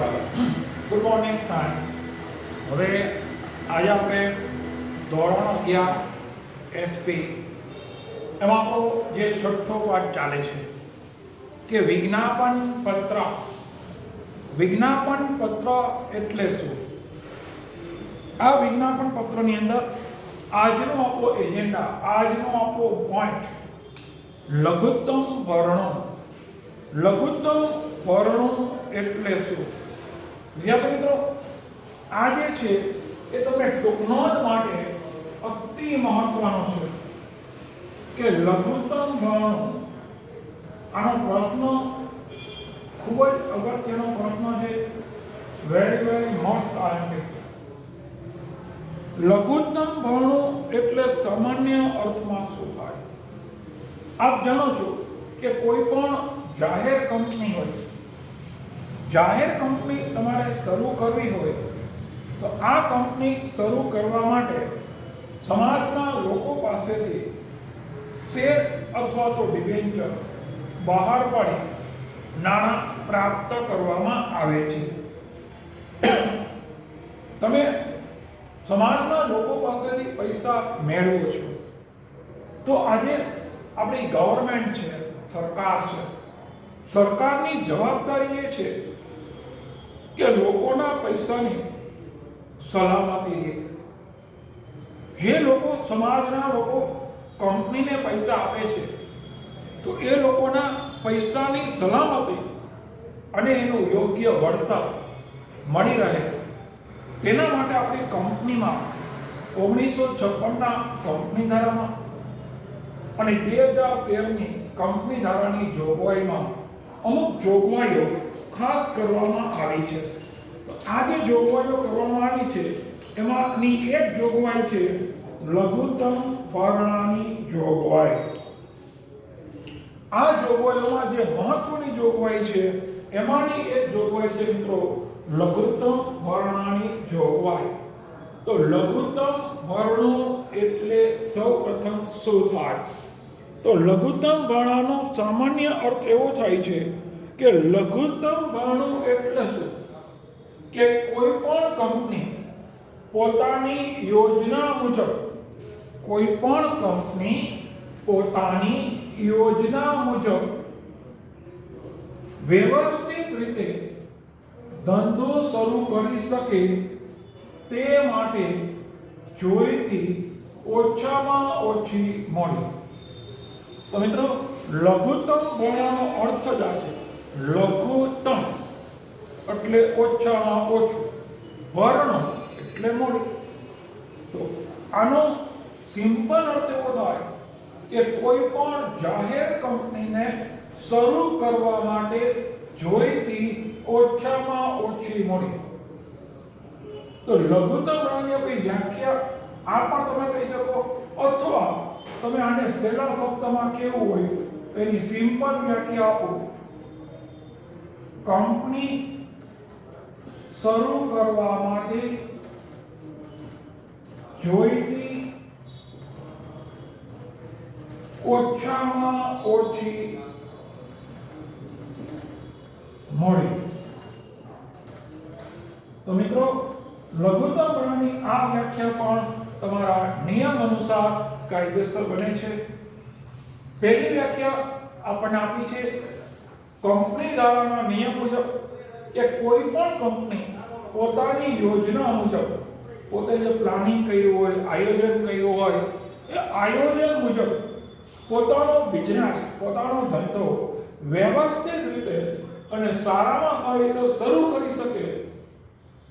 Good morning friends. હવે આજે આપણે ધોરણ 11 એસપી એમાં આપણો જે છઠ્ઠો પાઠ ચાલે છે કે વિજ્ઞાપન પત્ર. વિજ્ઞાપન પત્ર એટલે શું? આ વિજ્ઞાપન પત્રની અંદર આજનો આપણો એજન્ડા, આજનો આપણો પોઈન્ટ લઘુત્તમ વર્ણો. લઘુત્તમ વર્ણો એટલે શું? વિદ્યાર્થી મિત્રો, આ જે છે એ તમે ટૂંકનોંધ માટે અતિ મહત્વનો છે કે લઘુત્તમ વર્ણો. આનો પ્રશ્ન ખૂબ જ અગત્યનો પ્રશ્ન છે. વેરી મોસ્ટ આરંભિક. લઘુત્તમ વર્ણો એટલે સામાન્ય અર્થમાં શું થાય? આપ જાણો છો કે કોઈ પણ જાહેર કંપની હોય, જાહેર કંપની તમારે શરૂ કરવી હોય તો આ કંપની શરૂ કરવા માટે સમાજના લોકો પાસેથી શેર અથવા તો ડિબેન્ચર બહાર પાડી નાણાં પ્રાપ્ત કરવામાં આવે છે. તમે સમાજના લોકો પાસેથી પૈસા મેળવો છો તો આજે આપણી ગવર્મેન્ટ છે, સરકાર છે, સરકારની જવાબદારી એ છે કે લોકોના પૈસાની સલામતી રહે. જે લોકો, સમાજના લોકો કંપનીને પૈસા આપે છે તો એ લોકોના પૈસાની સલામતી અને એનું યોગ્ય વળતર મળી રહે તેના માટે આપણી કંપનીમાં 1956ના કંપની ધારામાં અને 2013ની કંપની ધારાની જોગવાઈમાં અમુક જોગવાઈઓ ખાસ કરવામાં આવી છે. તો આ જે જોગવાઈઓ કરવામાં આવી છે એમાંની એક જોગવાઈ છે લઘુત્તમ વર્ણની જોગવાઈ. આ જોગવાઈઓમાં જે મહત્વની જોગવાઈ છે એમાંની એક જોગવાઈ છે મિત્રો લઘુત્તમ વર્ણની જોગવાઈ. તો લઘુત્તમ વર્ણો એટલે સૌપ્રથમ શું થાય? તો લઘુત્તમ વર્ણનો સામાન્ય અર્થ એવો થાય છે કે લઘુત્તમ વર્ણો એટલે શું? કે કોઈ પણ કંપની પોતાની યોજના મુજબ, કોઈ પણ કંપની પોતાની યોજના મુજબ વ્યવસ્થિત રીતે ધંધો શરૂ કરી શકે તે માટે જોઈતી ઓછામાં ઓછી મૂડી. તો મિત્રો, લઘુત્તમ વર્ણનો અર્થ જ આ છે. લઘુત્તમ એટલે ઓછામાં ઓછું, વર્ણ એટલે મૂડી. તો આનો સિમ્પલ અર્થ એવો થાય કે કોઈ પણ જાહેર કંપનીને શરૂ કરવા માટે જોઈતી ઓછામાં ઓછી મૂડી. તો લઘુત્તમ વર્ણની કોઈ વ્યાખ્યા આ પણ તમે કહી શકો, અથવા તમે આને સહેલા શબ્દમાં કેવું હોય એની સિમ્પલ વ્યાખ્યા આપો. કંપની શરૂ કરવા માટે જોઈતી ઓછામાં ઓછી મૂડી. તો મિત્રો, લઘુત્તમ વર્ણની આ વ્યાખ્યા પણ તમારા નિયમ અનુસાર કાયદેસર બને છે. પહેલી વ્યાખ્યા આપણને આપી છે કંપની ધારાના નિયમ મુજબ કે કોઈ પણ કંપની પોતાની યોજના મુજબ, પોતે જે પ્લાનિંગ કર્યું હોય, આયોજન કર્યું હોય, એ આયોજન મુજબ પોતાનો બિઝનેસ, પોતાનો ધંધો વ્યવસ્થિત રીતે અને સારામાં સારી રીતે શરૂ કરી શકે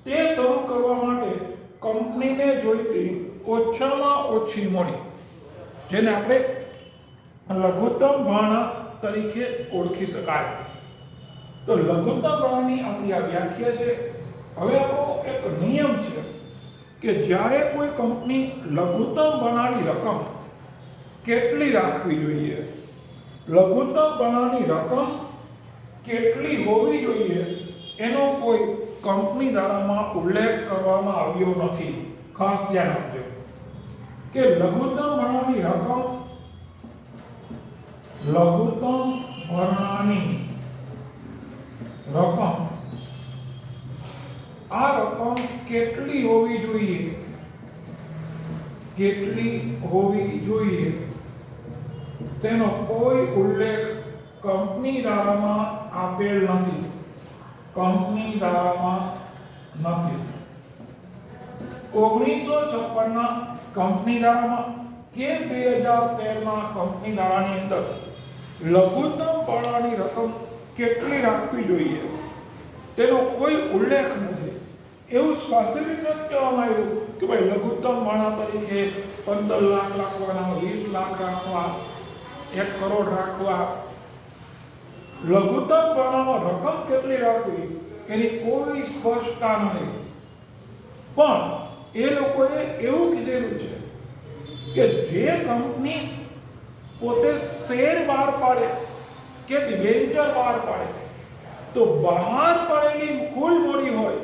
તે શરૂ કરવા માટે કંપનીને જોઈતી ઓછામાં ઓછી મૂડી, જેને આપણે લઘુત્તમ વર્ણ તરીકે ઓળખી શકાય. તો લઘુત્તમ વર્ણની આપણી આ વ્યાખ્યા છે. હવે આપણો એક નિયમ છે કે જ્યારે કોઈ કંપની લઘુત્તમ વર્ણની રકમ કેટલી રાખવી જોઈએ, લઘુત્તમ વર્ણની રકમ કેટલી હોવી જોઈએ એનો કોઈ કંપની ધારામાં ઉલ્લેખ કરવામાં આવ્યો નથી. ખાસ ધ્યાન આપજો કે લઘુત્તમ વર્ણની રકમ, લઘુત્તમ વર્ણની રકમ રકમ કેટલી હોવી જોઈએ, તેનો કોઈ ઉલ્લેખ કંપની ધારામાં આપેલ નથી. 1956ના કંપની ધારામાં કે 2013ના કંપની ધારાની અંદર લઘુત્તમ ફાળાની રકમ કેટલી રાખવી જોઈએ તેનો કોઈ ઉલ્લેખ નથી. એવું સ્પેસિફિક નથી કહેવામાં આવ્યું કે ભાઈ લઘુત્તમ ફાળા તરીકે 15 લાખ રાખવાના, 20 લાખ રાખવા, 1 કરોડ રાખવા. લઘુત્તમ ફાળામાં રકમ કેટલી રાખવી એની કોઈ સ્પષ્ટતા નથી. પણ એ લોકોએ એવું કીધેલું છે કે જે કંપની પોતે શેર બહાર પાડે કે ડિબેન્ચર બહાર પાડે તો બહાર પાડેલી કુલ મૂડી હોય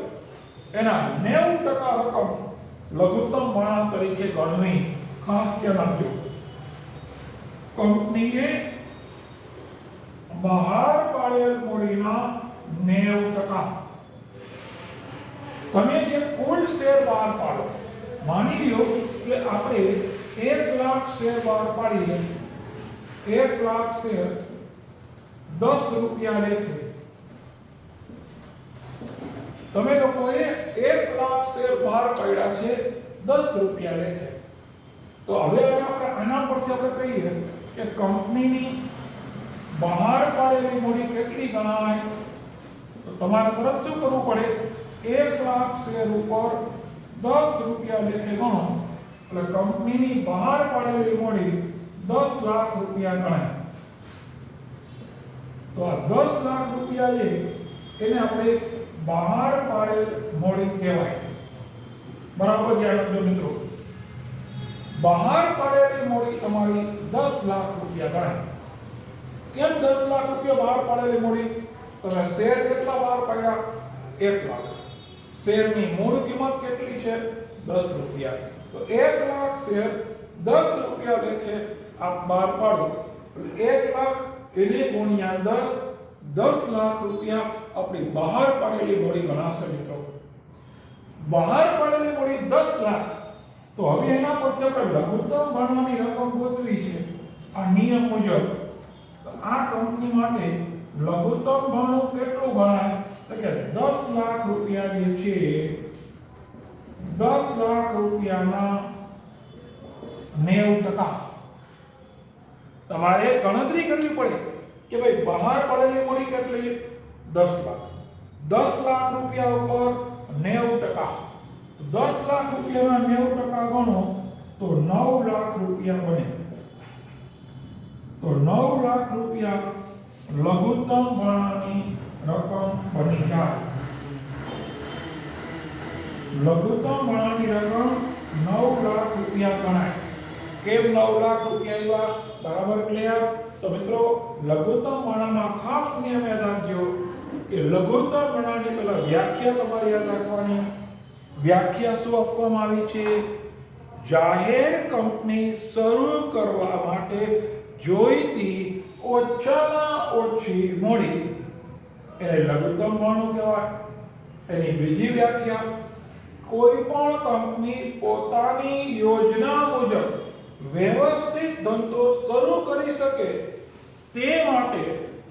એના 90% રકમ લઘુત્તમ ફાળા તરીકે ગણવી. ખાસ ધ્યાન આપજો. કંપનીએ બહાર પાડેલ મૂડીના 90%. તમે જે કુલ શેર બહાર પાડો, માની લો કે આપણે 1 લાખ શેર બહાર પાડીએ, 1 લાખ શેર 10 રૂપિયા લેખે. તમે લોકોએ 1 લાખ શેર બહાર પાડ્યા છે 10 રૂપિયા લેખે. તો હવે આપણે આના પરથી આપણે કહીએ કે કંપનીની બહાર પાડેલી મૂડી કેટલી ગણાય? તો તમારે તરત શું કરવું પડે? 1 લાખ શેર ઉપર 10 રૂપિયા લેખે ગણો એટલે કંપનીની બહાર પાડેલી મૂડી 10 લાખ રૂપિયા ગણાય. તો આ 10 લાખ રૂપિયા છે એને આપણે બહાર પાડેલ મૂડી કહેવાય. બરાબર ધ્યાન રાખજો મિત્રો. બહાર પાડેલી મૂડી તમારી 10 લાખ રૂપિયા ગણાય. કેમ 10 લાખ રૂપિયા બહાર પાડેલી મૂડી? તમે શેર કેટલા બહાર પાડ્યા? 1 લાખ. શેરની મૂળ કિંમત કેટલી છે? 10 રૂપિયા. તો 1 લાખ શેર 10 રૂપિયા લેખે આપ બહાર પાડો. 1 લાખ એને ગુણ્યા 10 લાખ રૂપિયા આપણી બહાર પાડેલી મૂડી ગણાશે મિત્રો. બહાર પાડેલી મૂડી 10 લાખ. તો હવે એના પરથી આપણે લઘુત્તમ ફાળાની રકમ ગોતવી છે. આ નિયમ મુજબ આ કંપની માટે લઘુત્તમ ફાળું કેટલું ગણાય? તો કે 10 લાખ રૂપિયા જે છે 10 લાખ રૂપિયાના 90%. તમારે ગણતરી કરવી પડે કે ભાઈ બહાર પડેલી મૂડી કેટલી? 10 લાખ. 10 લાખ રૂપિયા ઉપર 90%. 10 લાખ રૂપિયાના 90% ગણો તો 9 લાખ રૂપિયા બને. તો 9 લાખ રૂપિયા લઘુત્તમ ફાળાની રકમ બની જાય. લઘુત્તમ ફાળાની રકમ 9 લાખ રૂપિયા ગણાય. કેમ 9 લાખ રૂપિયા આવ્યા? બરાબર ક્લિયર? તો મિત્રો લઘુત્તમ ફાળામાં ખાસ નિયમ યાદ રાખજો કે લઘુત્તમ ફાળાની પહેલા વ્યાખ્યા તમારે યાદ રાખવાની. વ્યાખ્યા શું આપવામાં આવી છે? જાહેર કંપની શરૂ કરવા માટે જોઈતી ઓછામાં ઓછી મૂડી એને લઘુત્તમ ફાળું કહેવાય. એની બીજી વ્યાખ્યા, કોઈ પણ કંપની પોતાની યોજના મુજબ વ્યવસ્થિત ધંધો શરૂ કરી શકે તે માટે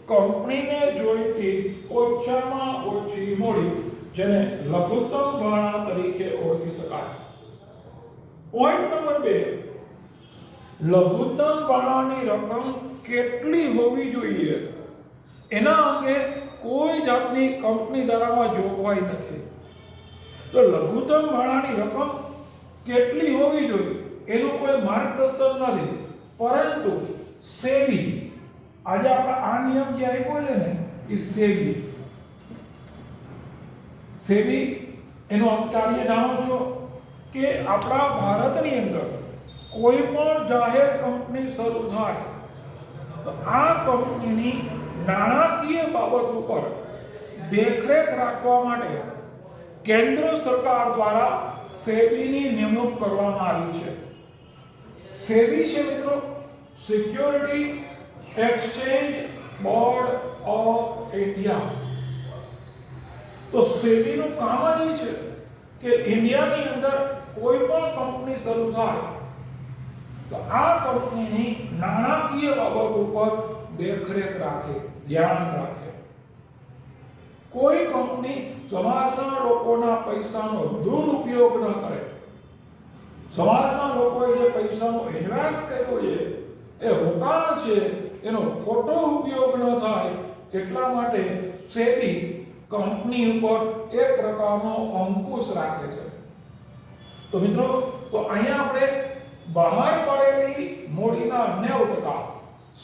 કંપનીને જોઈતી ઓછામાં ઓછી મૂડી જેને લઘુત્તમ ફાળા તરીકે ઓળખી શકાય. પોઈન્ટ નંબર 2, લઘુત્તમ ફાળાની રકમ કેટલી હોવી જોઈએ એના અંગે કોઈ જાતની કંપની ધારામાં જોગવાઈ નથી. તો લઘુત્તમ ફાળાની રકમ કેટલી હોવી જોઈએ એનું કોઈ માર્ગદર્શન નથી. પરંતુ સેબી, આજે આપણે આ નિયમ જે આપ્યો છે ને એ સેબી એનું કાર્ય જાણો છો કે આપણા ભારતની અંદર કોઈ પણ જાહેર કંપની શરૂ થાય તો આ કંપનીની નાણાકીય બાબત ઉપર દેખરેખ રાખવા માટે કેન્દ્ર સરકાર દ્વારા સેબીની નિમણૂક કરવામાં આવી છે. સેબી છે મિત્રો security exchange board of India. તો સેબીનું કામ એ છે કે ઇન્ડિયાની અંદર કોઈ પણ કંપની શરૂ થાય તો આ કંપનીની નાણાકીય બાબત ઉપર દેખરેખ રાખે, ધ્યાન રાખે. કોઈ કંપની સમાજના લોકોના પૈસાનો દુરુપયોગ ન કરે. સમાજના લોકોએ જે પૈસાનું ઇન્વેસ્ટ કર્યું છે, એ રોકાણ છે, એનો ખોટો ઉપયોગ ન થાય એટલા માટે સેબી કંપની ઉપર એક પ્રકારનો અંકુશ રાખે છે. તો મિત્રો, તો અહીંયા આપણે બહાર પડેલી મૂડીના 90%,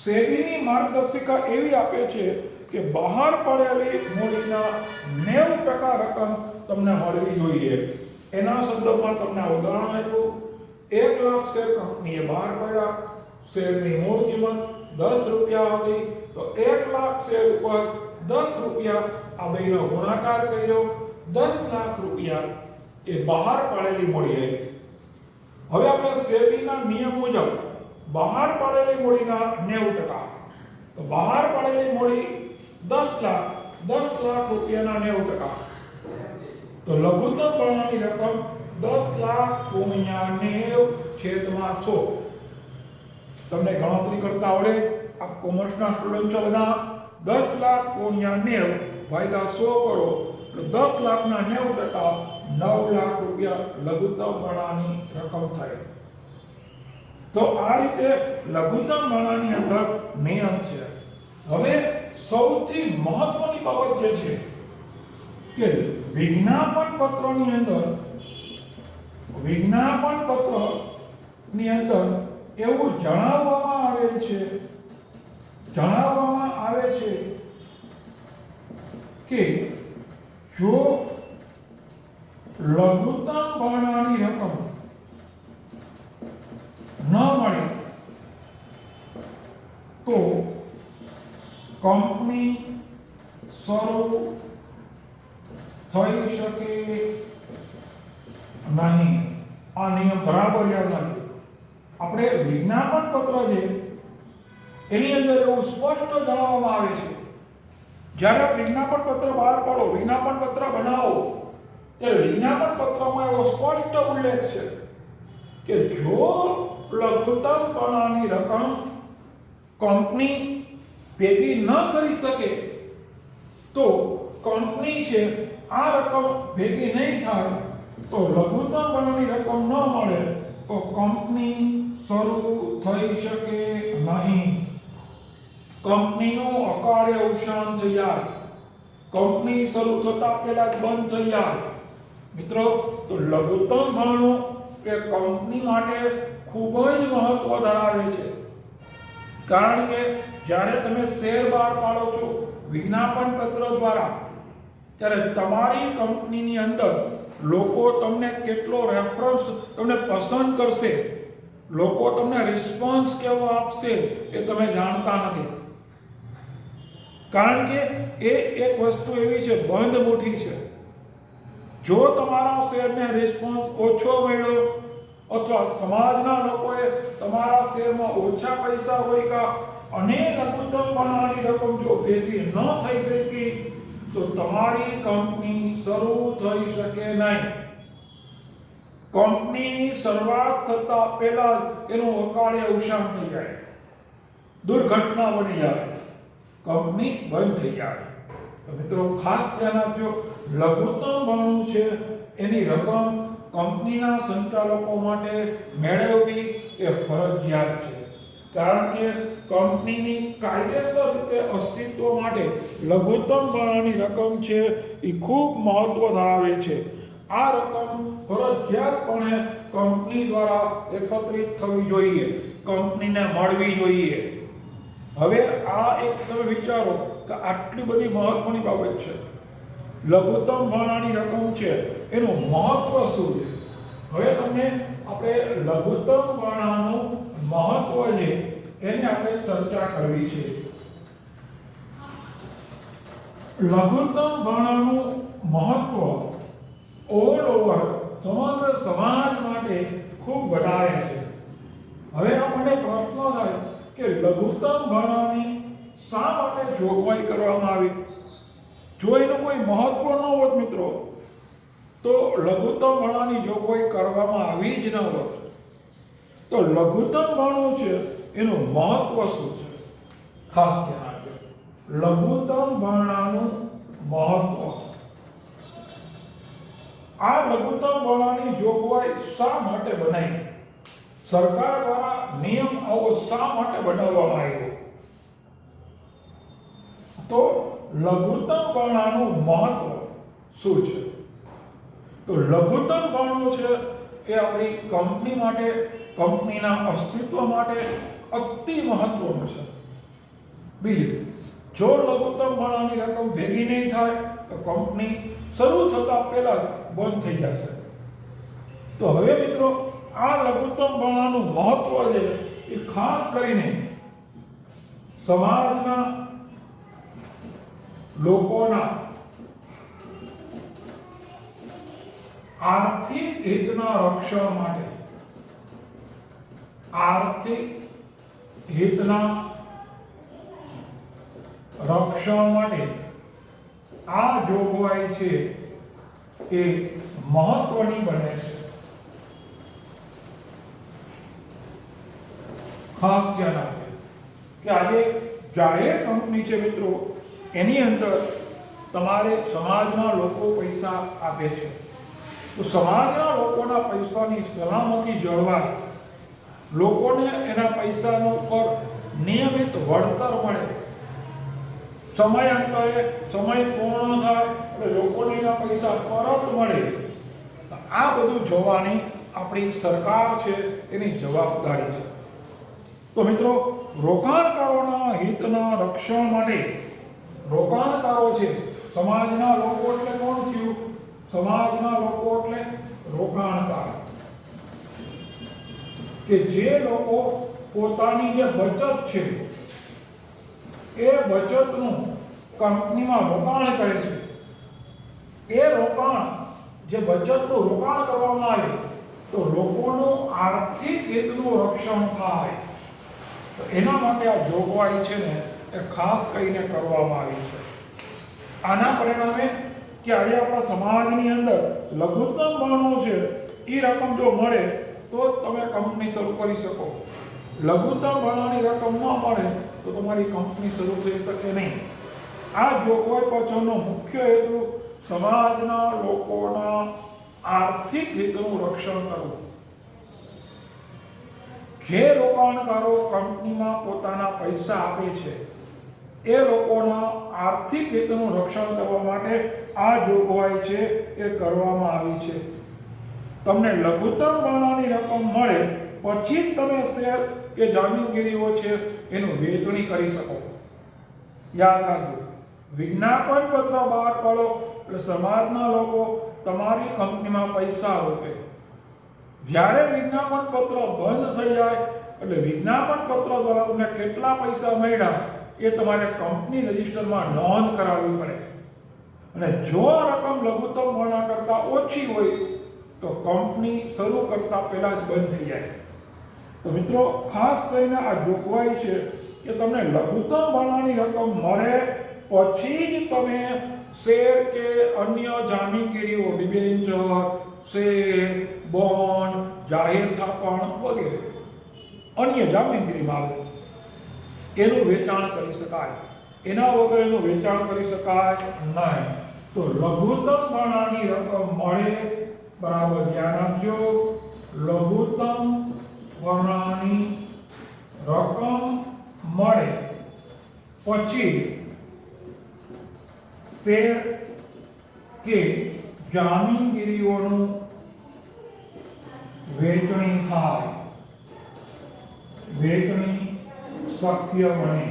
સેબીની માર્ગદર્શિકા એવી આપે છે કે બહાર પડેલી મૂડીના 90% રકમ તમને મળવી જોઈએ. એના સંદર્ભમાં તમને ઉદાહરણ આપ્યું. 1 લાખ શેર કંપનીએ બહાર પડ્યા, શેરની મૂળ કિંમત 10 રૂપિયા હતી, તો 1 લાખ શેર ઉપર 10 રૂપિયા, આ બેનો ગુણાકાર કર્યો, 10 લાખ રૂપિયા એ બહાર પડેલી મૂડી આવી. હવે આપણે સેબીના નિયમ મુજબ બહાર પડેલી મૂડીના 90%, તો બહાર પડેલી મૂડી 10 લાખ રૂપિયાના 90%, તો લઘુત્તમ ભરણાની રકમ 10 લાખ ગુણ્યા 90/100. તમને ગણતરી કરતા આવડે? આ કોમર્સના સ્ટુડન્ટ છો બધા. 10 લાખ ગુણ્યા 90 ભાગ્યા 100 કરો એટલે 10 લાખના 90%, 9 લાખ રૂપિયા લઘુત્તમ ભરણાની રકમ થાય. તો આ રીતે લઘુત્તમ ભરણાની અંદર નિયમ છે. હવે સૌથી મહત્વની બાબત જે છે કે વિજ્ઞાપન પત્રની અંદર એવું જણાવવામાં આવે છે કે જો લઘુત્તમ ભરણાની રકમ ન મળે તો કંપની શરૂ થઈ શકે નહીં. આ નિયમ બરાબર યાદ રાખજો. આપણે વિજ્ઞાપન પત્ર છે એની અંદર એવું સ્પષ્ટ જણાવવામાં આવે છે, જ્યારે વિજ્ઞાપન પત્ર બહાર પાડો, વિજ્ઞાપન પત્ર બનાવો, ત્યારે વિજ્ઞાપન પત્રમાં એવો સ્પષ્ટ ઉલ્લેખ છે કે જો લઘુત્તમ ભરણાની રકમ કંપની ભેગી ન કરી શકે તો કંપની છે આ રકમ ભેગી નહીં થાય તો લઘુત્તમ ભરણાની રકમ ન મળે તો કંપની શરૂ થઈ શકે નહીં. કંપનીનું અકાળે અવસાન થઈ જાય, કંપની શરૂ થતા પહેલા જ બંધ થઈ જાય. મિત્રો, તો લઘુત્તમ ભરણું એ કંપની માટે ખૂબ જ મહત્વ ધરાવે છે. કારણ કે જ્યારે તમે શેર બહાર પાડો છો વિજ્ઞાપન પત્ર દ્વારા, ત્યારે તમારી કંપનીની અંદર લોકો તમને કેટલો રેફરન્સ તમને પસંદ કરશે, લોકો તમને રિસ્પોન્સ કેવો આપશે એ તમે જાણતા નથી. કારણ કે એ એક વસ્તુ એવી છે, બંધ મુઠ્ઠી છે. જો તમારા શેરને રિસ્પોન્સ ઓછો મળ્યો અથવા સમાજના લોકોએ તમારા શેરમાં ઓછા પૈસા હોય અને લઘુત્તમ ભરણાની રકમ જો ભેગી ન થઈ શકી તો તમારી કંપની શરૂ થઈ શકે નહીં. કંપનીની શરૂઆત થતા પહેલા જ એનું અકાળે અવસાન થઈ જાય, દુર્ઘટના બની જાય, કંપની બંધ થઈ જાય. તો મિત્રો, ખાસ ધ્યાન આપજો, લઘુત્તમ ભરણું છે એની રકમ કંપનીના સંચાલકો માટે મેળવવી એ ફરજિયાત છે. કારણ કે કંપનીની કાયદેસર રીતે અસ્તિત્વ માટે લઘુત્તમ ભરણાની રકમ છે એ ખૂબ મહત્વ ધરાવે છે. આ રકમ ફરજિયાતપણે કંપની દ્વારા એકત્રિત થવી જોઈએ, કંપનીને મળવી જોઈએ. હવે આ એક તમે વિચારો કે આટલી બધી મહત્વની બાબત છે, લઘુત્તમ ભરણાની રકમ છે, એનું મહત્વ શું છે? હવે તમને આપણે લઘુત્તમ ભરણાનું મહત્વ છે એની આપણે ચર્ચા કરવી છે. લઘુત્તમ ભરણાનું મહત્વ ઓલ ઓવર સમગ્ર સમાજ માટે ખૂબ વધારે છે. હવે આપણને પ્રશ્ન થાય કે લઘુત્તમ ભરણાની શા માટે જોગવાઈ કરવામાં આવી? જો એનું કોઈ મહત્વ ન હોત મિત્રો, તો લઘુત્તમ ભાણાની જોગવાઈ કરવામાં આવી જ ન હોત તો લઘુત્તમ ભાણું છે એનું મહત્વ શું છે? ખાસ ધ્યાન આપજો. લઘુત્તમ ભાણાનું મહત્વ. આ લઘુત્તમ ભાણાની જોગવાઈ શા માટે બનાવી? સરકાર દ્વારા નિયમ આવો શા માટે બનાવવામાં આવ્યો? તો લઘુત્તમ ભાણાનું મહત્વ શું છે? તો લઘુત્તમ ભાણું છે એ આપણી કંપની માટે, કંપનીના અસ્તિત્વ માટે અતિ મહત્વનું છે. બીજું, જો લઘુત્તમ ભાણાની રકમ ભેગી નહીં થાય તો કંપની શરૂ થતા પહેલા જ બંધ થઈ જશે. તો હવે મિત્રો, આ લઘુત્તમ ભાણાનું મહત્વ છે એ ખાસ કરીને સમાજના લોકોના આર્થિક હિતના રક્ષણ માટે, આર્થિક હિતના રક્ષણ માટે આ જોગવાઈ છે એ મહત્વની બને છે. ખાસ ધ્યાન આપજો કે આજે જાહેર કંપની છે મિત્રો, એની અંદર તમારે સમાજના લોકો પૈસા આપે છે. તો સમાજના લોકોના પૈસાની સલામતી જળવાય, લોકોને એના પૈસાનો ઉપર નિયમિત વળતર મળે, સમયાંતરે સમય પૂર્ણ થાય એટલે લોકોને એના પૈસા પરત મળે, આ બધું જોવાની આપણી સરકાર છે એની જવાબદારી છે. તો મિત્રો, રોકાણકારોના હિતના રક્ષણ માટે રોકાણકારો છે, સમાજના લોકો એટલે કોણ થયું? સમાજના લોકો એટલે રોકાણકાર, કે જે લોકો પોતાની જે બચત છે એ બચતનું કંપનીમાં રોકાણ કરે છે. એ રોકાણ, જે બચતનું રોકાણ કરવામાં આવે તો લોકોનું આર્થિક હિતનું રક્ષણ થાય. તો એના માટે આ જોગવાઈ છે ને એ ખાસ કરીને કરવામાં આવી છે. આના પરિણામે કે આજે આપણા સમાજની અંદર લઘુત્તમ ભાણું છે એ રકમ જો મળે તો તમે કંપની શરૂ કરી શકો. લઘુત્તમ ભાણાની રકમ ન મળે તો તમારી કંપની શરૂ થઈ શકે નહીં. આ જોગવાઈ પાછળનો મુખ્ય હેતુ સમાજના લોકોના આર્થિક હિતનું રક્ષણ કરવું. જે રોકાણકારો કંપનીમાં પોતાના પૈસા આપે છે એ લોકોના આર્થિક હિતનું રક્ષણ કરવા માટે આ જોગવાઈ છે એ કરવામાં આવી છે. તમને લઘુત્તમ ભાણાની રકમ મળે પછી જ તમે શેર કે જામીનગીરીઓ છે એનું વહેંચણી કરી શકો. યાદ રાખજો, વિજ્ઞાપન પત્ર બહાર પાડો એટલે સમાજના લોકો તમારી કંપનીમાં પૈસા રોકે. જ્યારે વિજ્ઞાપન પત્ર બંધ થઈ જાય એટલે વિજ્ઞાપન પત્ર દ્વારા તમને કેટલા પૈસા મળ્યા એ તમારે કંપની રજિસ્ટરમાં નોંધ કરાવવી પડે. અને જો આ રકમ લઘુત્તમ ભાણા કરતાં ઓછી હોય તો કંપની શરૂ કરતા પહેલા જ બંધ થઈ જાય. તો મિત્રો, ખાસ કરીને આ જોગવાઈ છે કે તમને લઘુત્તમ ભાણાની રકમ મળે પછી જ તમે શેર કે અન્ય જામીનગીરીઓ, ડિબેન્ચર, શેર, બોન્ડ, જાહેર થાપણ વગેરે અન્ય જામીનગીરીમાં આવે એનું વેચાણ કરી શકાય. એના વગર એનું વેચાણ કરી શકાય નહીં. તો લઘુત્તમ ભાણાની રકમ મળે, બરાબર ધ્યાન આપજો, લઘુત્તમ ભાણાની રકમ મળે પછી શેર કે જામીનગીરીઓનું વહેંચણી થાય, વહેંચણી શક્ય બને.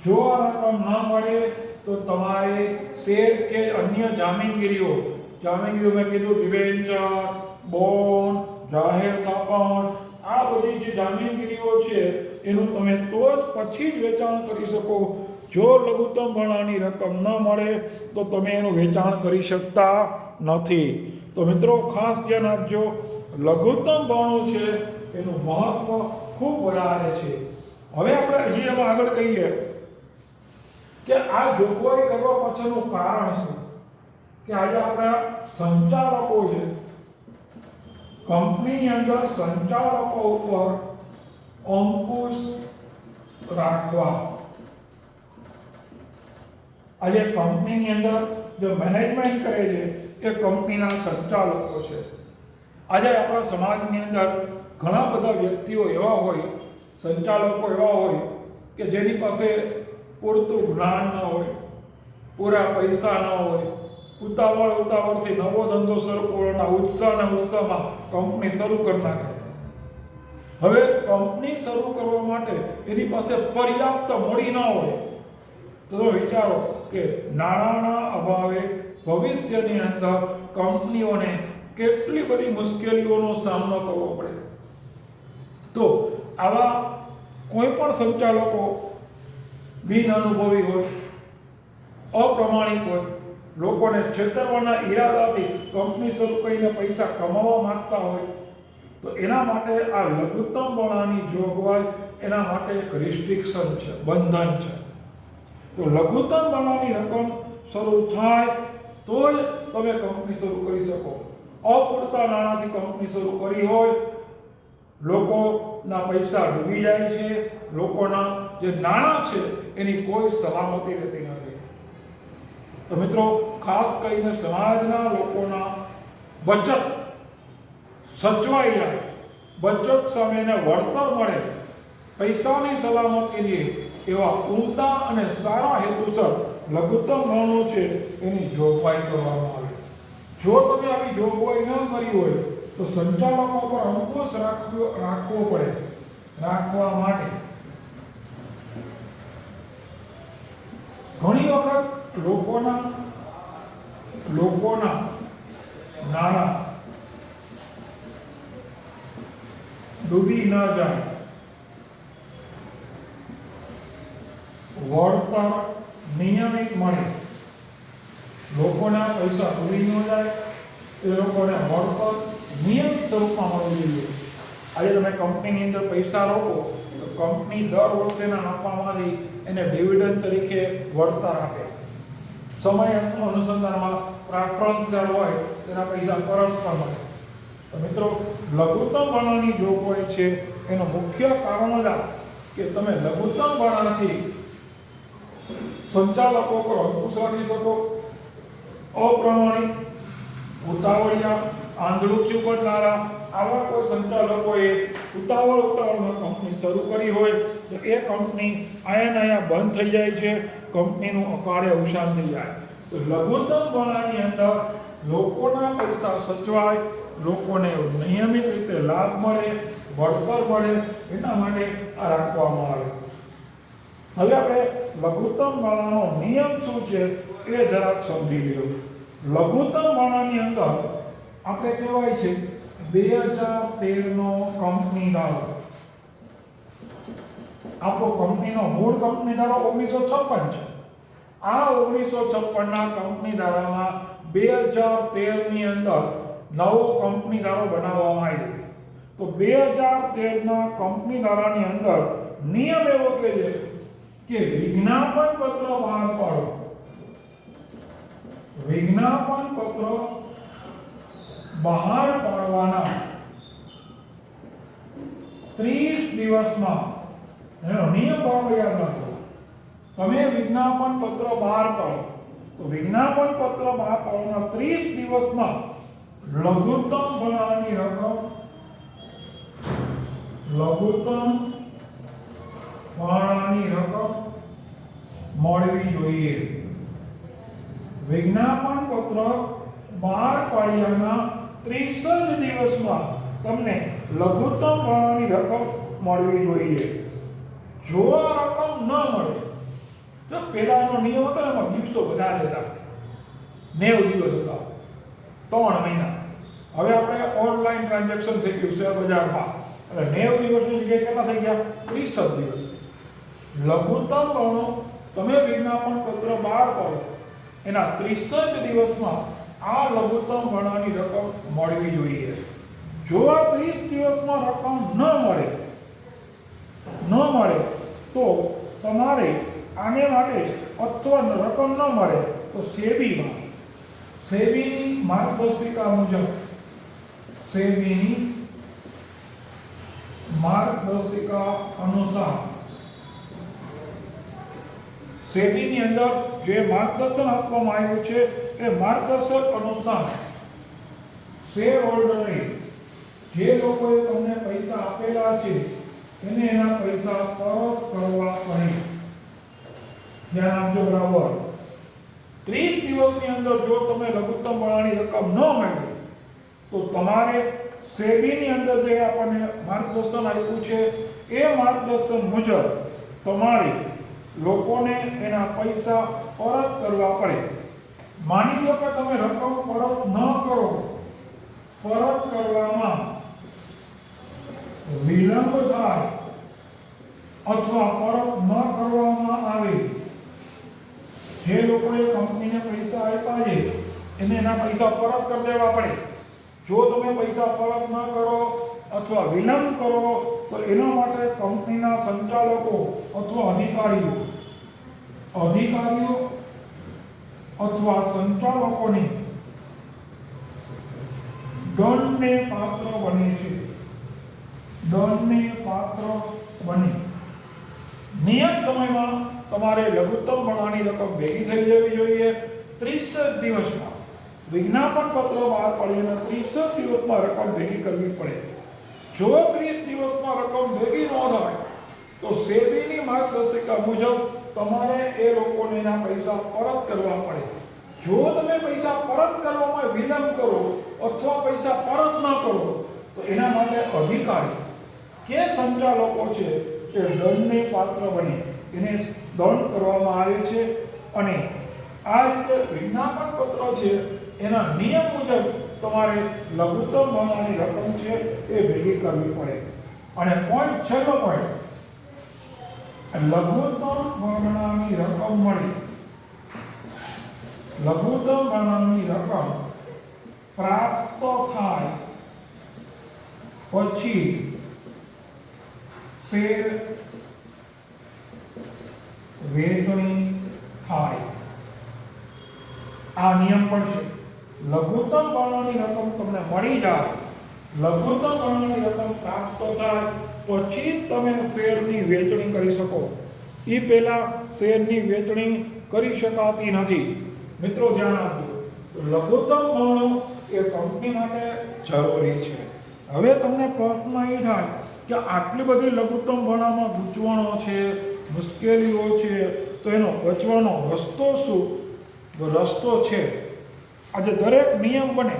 જો આ રકમ ન મળે તો તમારે શેર કે અન્ય જામીનગીરીઓ મેં કીધું ડિબેન્ચર, બોન્ડ, જાહેર થાપણ, આ બધી જે જામીનગીરીઓ છે એનું તમે તો જ પછી જ વેચાણ કરી શકો. જો લઘુત્તમ ભાણાની રકમ ન મળે તો તમે એનું વેચાણ કરી શકતા નથી. તો મિત્રો, ખાસ ધ્યાન આપજો, લઘુત્તમ ભાણું છે એનું મહત્વ ખૂબ વધારે છે. હવે આપણે અહીં એમાં આગળ કહીએ કે આ જોગવાઈ કરવા પાછળનું કારણ શું? કે આજે આપણા સંચાલકો છે, કંપનીની અંદર સંચાલકો ઉપર અંકુશ રાખવા. આજે કંપનીની અંદર જે મેનેજમેન્ટ કરે છે એ કંપનીના સંચાલકો છે. આજે આપણા સમાજની અંદર ઘણા બધા વ્યક્તિઓ એવા હોય, સંચાલકો એવા હોય કે જેની પાસે પૂરતું જ્ઞાન ન હોય, પૂરા પૈસા ન હોય, ઉતાવળથી નવો ધંધો શરૂ કરવાના ઉત્સાહમાં કંપની શરૂ કરી નાખે. હવે કંપની શરૂ કરવા માટે એની પાસે પર્યાપ્ત મૂડી ન હોય તો વિચારો કે નાણાંના અભાવે ભવિષ્યની અંદર કંપનીઓને કેટલી બધી મુશ્કેલીઓનો સામનો કરવો પડે. તો આવા કોઈ પણ સંચાલકો બિન અનુભવી હોય, અપ્રમાણિક હોય, લોકોને છેતરવાના ઈરાદાથી કંપની શરૂ કરીને પૈસા કમાવા માંગતા હોય તો એના માટે આ લઘુત્તમ બણાની જોગવાઈ એના માટે એક રિસ્ટ્રિક્શન છે, બંધન છે. તો લઘુત્તમ બણાની રકમ શરૂ થાય તો જ તમે કંપની શરૂ કરી શકો. અપૂરતા નાણાંથી કંપની શરૂ કરી હોય, લોકોના પૈસા ડૂબી જાય છે, લોકોના જે નાણાં છે એની કોઈ સલામતી રહેતી નથી. તો મિત્રો, ખાસ કરીને સમાજના લોકોના બચત સચવાઈ જાય, બચત સામેને વળતર મળે, પૈસાની સલામતી રહે એવા ઉમદા અને સારા હેતુસર લઘુત્તમ બણનું છે એની જોગવાઈ કરવામાં આવે. જો તમે આવી જોગવાઈ ન કરી હોય તો સંચાલકો પર અંકુશ રાખવો પડે. રાખવા માટે ઘણી વખત લોકોના નાણાં ડૂબી ન જાય, વળતર નિયમિત મળે, લોકોના પૈસા ડૂબી ન જાય, એ લોકોને વળતર નિયમિત સ્વરૂપમાં મળવું જોઈએ. આજે તમે કંપનીની અંદર પૈસા રોકો તો કંપની દર વર્ષેના નફામાંથી એને ડિવિડન્ડ તરીકે વળતર આપે. સમય અનુસંધાનમાં પ્રેફરન્સ શેર હોય તેના પૈસા પરત પણ મળે. તો મિત્રો, લઘુત્તમ બણાની જોગવાઈ છે એનું મુખ્ય કારણ જ આ કે તમે લઘુત્તમ બણાથી સંચાલકો પર અંકુશ રાખી શકો. અપ્રમાણિક, ઉતાવળિયા, આંધળું કરનારા આવા કોઈ સંચાલકોએ ઉતાવળમાં કંપની શરૂ કરી હોય તો એ કંપની અહીંયા બંધ થઈ જાય છે, કંપનીનું અકાળે અવસાન થઈ જાય. તો લઘુત્તમ બણાની અંદર લોકોના પૈસા સચવાય, લોકોને નિયમિત રીતે લાભ મળે, વળતર મળે, એના માટે આ રાખવામાં આવે. હવે આપણે લઘુત્તમ બણાનો નિયમ શું છે એ જરાક સમજી લ્યો. લઘુત્તમ બણાની અંદર આપણે કહેવાય છે 2013નો કંપની ધારો. આપણો કંપનીનો મૂળ કંપની ધારો 1956 છે. આ 1956ના કંપની ધારામાં 2013ની અંદર નવો કંપની ધારો બનાવવામાં આવ્યો. તો 2013ના કંપની ધારાની અંદર નિયમ એવો કહે છે કે વિજ્ઞાપન પત્ર બહાર પાડો. વિજ્ઞાપન પત્ર બહાર પાડવાના 30 દિવસમાં, એનો નિયમ બરાબર યાદ રાખો. તમે વિજ્ઞાપન પત્ર બહાર પાડો તો વિજ્ઞાપન પત્ર બહાર પાડવાના 30 દિવસમાં લઘુત્તમ બણાની રકમ મળવી જોઈએ. વિજ્ઞાપન પત્ર બહાર પાડ્યાના 30 જ દિવસમાં તમને લઘુત્તમ બણાની રકમ મળવી જોઈએ. જો આ રકમ ન મળે તો પહેલાનો નિયમ હતો એમાં દિવસો વધારે હતા, 90 દિવસ હતા, 3 મહિના. હવે આપણે ઓનલાઈન ટ્રાન્ઝેક્શન થઈ ગયું શેર બજારમાં, એટલે 90 દિવસની જગ્યાએ કેટલા થઈ ગયા? 30 દિવસ. લઘુત્તમ બણો તમે વિજ્ઞાપન પત્ર બહાર પાડો એના 30 દિવસમાં આ લઘુત્તમ બણાની રકમ મળવી જોઈએ. જો આ 30 દિવસમાં રકમ ન મળે તો તમારે આને માટે અથવા રકમ ન મળે તો સેબીની માર્ગદર્શિકા મુજબ, સેબીની માર્ગદર્શિકા અનુસાર, સેબીની અંદર જે માર્ગદર્શન આપવામાં આવ્યું છે એ માર્ગદર્શક અનુસાર શેર હોલ્ડરે, જે લોકોએ તમને પૈસા આપેલા છે એને એના પૈસા પરત કરવા પડે. ધ્યાન આપજો બરાબર. 30 દિવસની અંદર જો તમે લઘુત્તમ ભરણાની રકમ ન મળે તો તમારે સેબીની અંદર જે આપણને માર્ગદર્શન આપ્યું છે એ માર્ગદર્શન મુજબ તમારે લોકોને એના પૈસા પરત કરવા પડે. માની લો કે તમે રકમ પરત ન કરો, પરત કરવામાં વિલંબ થાય અથવા પરત ન કરવામાં આવે, જે લોકોએ કંપનીને પૈસા આપ્યા છે એને એના પૈસા પરત કરી દેવા પડે. જો તમે પૈસા પરત ન કરો અથવા વિલંબ કરો તો એના માટે કંપનીના સંચાલકો અથવા અધિકારીઓ અથવા સંચાલકોને દંડને પાત્ર બને છે. દંડને પાત્ર બને. નિયત સમયમાં તમારે લઘુત્તમ ભરણાની રકમ ભેગી થઈ જવી જોઈએ. 30 દિવસમાં વિજ્ઞાપન પત્ર બહાર પડે અને 30 દિવસમાં રકમ ભેગી કરવી પડે. જો 30 દિવસમાં રકમ ભેગી ન થાય તો સેબીની માર્ગદર્શિકા મુજબ તમારે એ લોકોને એના પૈસા પરત કરવા પડે. જો તમે પૈસા પરત કરવામાં વિલંબ કરો અથવા પૈસા પરત ન કરો તો એના માટે અધિકારી કે સંચાલકો છે એ દંડને પાત્ર બને, એને દંડ કરવામાં આવે છે. અને આ રીતે વિજ્ઞાપન પત્ર છે એના નિયમ મુજબ તમારે લઘુત્તમ ભરણાની રકમ છે એ ભેગી કરવી પડે. અને છેલ્લો પોઈન્ટ, લઘુત્તમ ભરણાની રકમ મળી, લઘુત્તમ ભરણાની રકમ પ્રાપ્ત થાય પછી શેર વેચણી થાય. આ નિયમ પણ છે. લઘુત્તમ ભરણાની રકમ તમને મળી જાય, લઘુત્તમ ભરણાની રકમ પ્રાપ્ત થાય પછી તમે શેરની વેચણી કરી શકો. એ પહેલા શેરની વેચણી કરી શકાતી નથી. મિત્રો ધ્યાન આપજો, લઘુત્તમ ભરણું એ કંપની માટે જરૂરી છે. હવે તમને પ્રશ્ન એ થાય કે આટલી બધી લઘુત્તમ ભરણામાં ગૂંચવણો છે, મુશ્કેલીઓ છે, તો એનો બચવાનો રસ્તો શું? રસ્તો છે આજે દરેક નિયમ બને,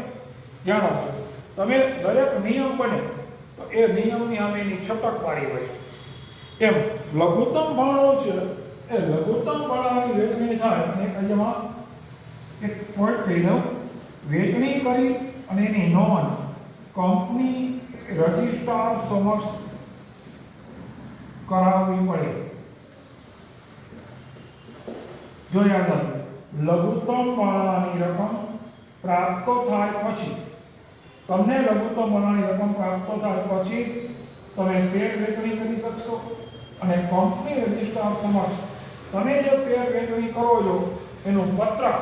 ધ્યાન આપજો, તમે દરેક નિયમ બને તો એ નિયમની સામેની છટક પાડી હોય. એમ લઘુત્તમ ભરણો છે એ લઘુત્તમ ભરણાની વેચણી થાય અને એમાં એક પોઈન્ટ કહી દઉં, વેચણી કરી અને એની નોંધ કંપની રજિસ્ટ્રાર સમક્ષ કરાવવી પડે. જો યાદ આવે, લઘુત્તમ ભરણાની રકમ પ્રાપ્ત થાય પછી, તમને લઘુત્તમ ભરણાની રકમ પ્રાપ્ત થાય પછી તમે શેર વેચણી કરી શકશો અને કંપની રજિસ્ટ્રાર સમક્ષ તમે જે શેર વેચણી કરો છો એનું પત્રક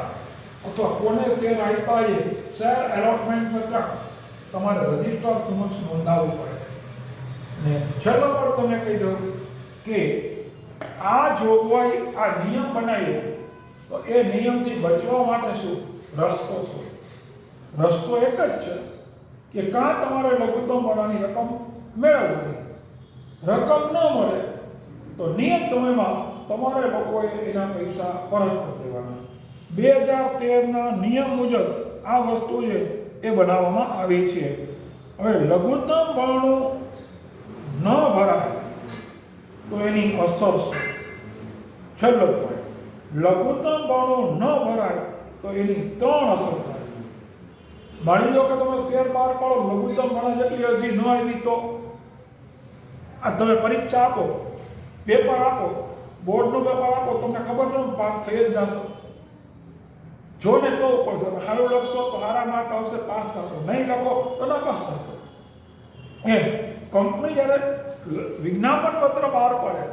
અથવા કોને શેર આપ્યા છે, શેર એલોટમેન્ટ પત્રક તમારે રજિસ્ટ્રાર સમક્ષ નોંધાવવું પડે. ને છેલ્લો પર તમને કહી દઉં કે આ જોગવાઈ, આ નિયમ બનાવ્યો તો એ નિયમથી બચવા માટે શું રસ્તો શું? રસ્તો એક જ છે કે કાં તમારે લઘુત્તમ ભરણાની રકમ મેળવવાની, રકમ ન મળે તો નિયત સમયમાં તમારે લોકોએ એના પૈસા પરત કરી દેવાના. 2013ના નિયમ મુજબ આ વસ્તુ છે એ બનાવવામાં આવી છે. હવે લઘુત્તમ ભરણું ન ભરાય તો એની અસર શું? છેલ્લો પોઈન્ટ, લઘુત્તમ ભરણું ન ભરાય તો એની 3 અસર થાય. માની લો કે તમે શેર બહાર પાડો, લઘુત્તમ ભરણા જેટલી અરજી ન આવી તો આ તમે પરીક્ષા આપો, પેપર આપો, બોર્ડનું પેપર આપો, તમને ખબર છે પાસ થઈ જ જશો. જો ને તો ઉપર છે, સારું લખશો તો સારા માર્ક આવશે, પાસ થશો, નહીં લખો તો નાપાસ થશો. એમ કંપની જ્યારે વિજ્ઞાપન પત્ર બહાર પડે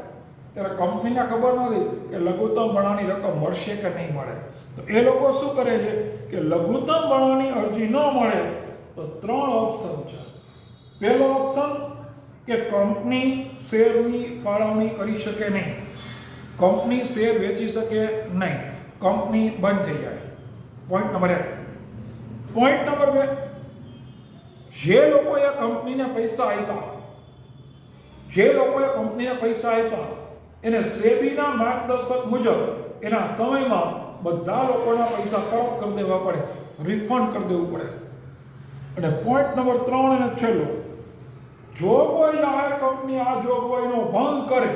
ત્યારે કંપનીને ખબર નથી કે લઘુત્તમ ભરણાની રકમ મળશે કે નહીં મળે. તો એ લોકો શું કરે છે કે લઘુત્તમ ભરણાની અરજી ન મળે તો 3 ઓપ્શન છે. પહેલો ઓપ્શન કે કંપની શેરની ફાળવણી કરી શકે નહીં, કંપની શેર વેચી શકે નહીં, કંપની બંધ થઈ જાય. Point number 1. પોઈન્ટ નંબર 2, જે લોકોએ કંપનીને પૈસા આપ્યા એને સેબીના માર્ગદર્શક મુજબ એના સમયમાં બધા લોકોના પૈસા પરત કરી દેવા પડે, રિફંડ કરી દેવું પડે. અને પોઈન્ટ નંબર 3 અને છેલ્લો, જો કોઈ જાહેર કંપની આ જોગવાઈનો ભંગ કરે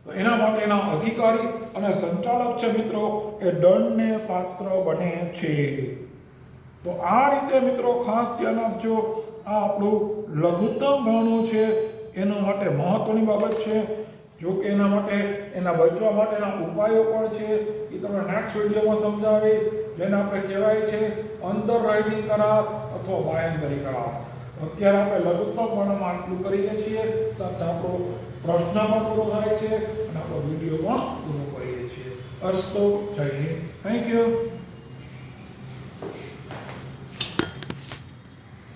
તો એના માટેના અધિકારી અને સંચાલક છે મિત્રો એ દંડને પાત્ર બને છે. તો આ રીતે મિત્રો ખાસ ધ્યાન આપજો. આ આપણું લઘુત્તમ ભરણું છે એના માટે મહત્વની બાબત છે. જો કે એના માટે એના બચવા માટેના ઉપાયો પણ છે, એ તમને નેક્સ્ટ વિડીયોમાં સમજાવી, જેને આપણે કહેવાય છે અંડર રાઇટિંગ કરાર અથવા બાંયધરી કરાર. અત્યારે આપણે લઘુત્તમ ભરણમાં આટલું કરીએ છીએ, સાથે આપણો પ્રશ્ન પણ પૂરો થાય છે અને આપણો વિડીયો પણ પૂરો કરીએ છીએ. અસ્તુ, જય હિન્દ, થેન્ક યુ.